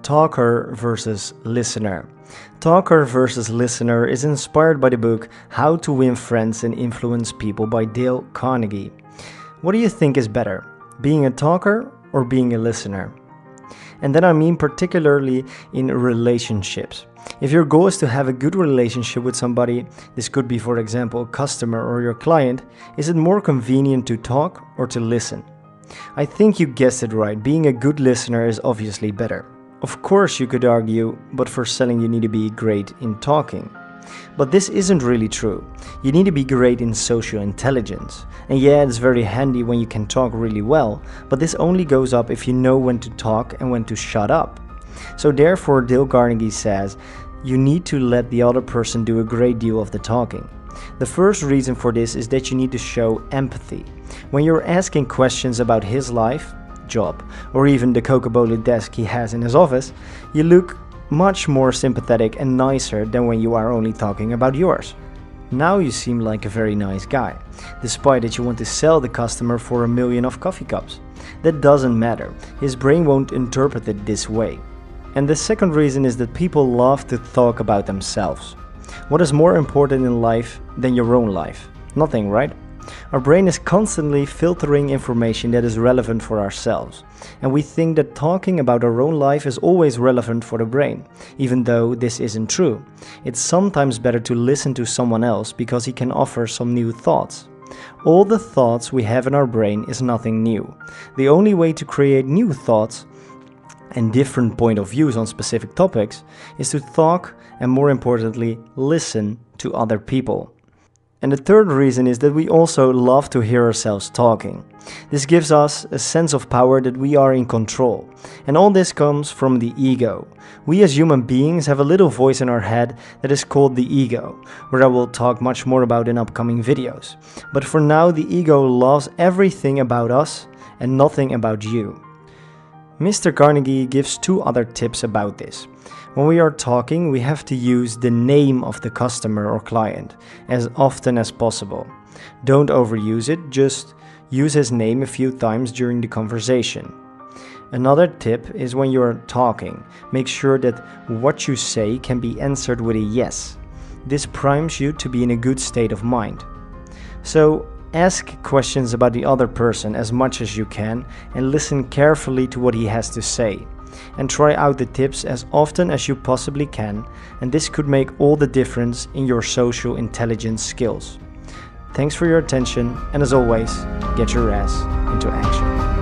Talker versus listener. Talker versus listener is inspired by the book How to Win Friends and Influence People by Dale Carnegie. What do you think is better, being a talker or being a listener? And then I mean particularly in relationships. If your goal is to have a good relationship with somebody, this could be, for example, a customer or your client, is it more convenient to talk or to listen? I think you guessed it right, being a good listener is obviously better. Of course you could argue, but for selling you need to be great in talking. But this isn't really true. You need to be great in social intelligence. And yeah, it's very handy when you can talk really well, but this only goes up if you know when to talk and when to shut up. So therefore, Dale Carnegie says, you need to let the other person do a great deal of the talking. The first reason for this is that you need to show empathy. When you're asking questions about his life, job, or even the Coca-Cola desk he has in his office, you look much more sympathetic and nicer than when you are only talking about yours. Now you seem like a very nice guy, despite that you want to sell the customer for 1 million of coffee cups. That doesn't matter, his brain won't interpret it this way. And the second reason is that people love to talk about themselves. What is more important in life than your own life? Nothing, right? Our brain is constantly filtering information that is relevant for ourselves, and we think that talking about our own life is always relevant for the brain, even though this isn't true. It's sometimes better to listen to someone else because he can offer some new thoughts. All the thoughts we have in our brain is nothing new. The only way to create new thoughts and different point of views on specific topics is to talk and, more importantly, listen to other people. And the third reason is that we also love to hear ourselves talking. This gives us a sense of power that we are in control. And all this comes from the ego. We as human beings have a little voice in our head that is called the ego, where I will talk much more about in upcoming videos. But for now, the ego loves everything about us and nothing about you. Mr. Carnegie gives 2 other tips about this. When we are talking, we have to use the name of the customer or client as often as possible. Don't overuse it, just use his name a few times during the conversation. Another tip is when you are talking, make sure that what you say can be answered with a yes. This primes you to be in a good state of mind. So, ask questions about the other person as much as you can and listen carefully to what he has to say. And try out the tips as often as you possibly can, and this could make all the difference in your social intelligence skills. Thanks for your attention, and as always, get your ass into action.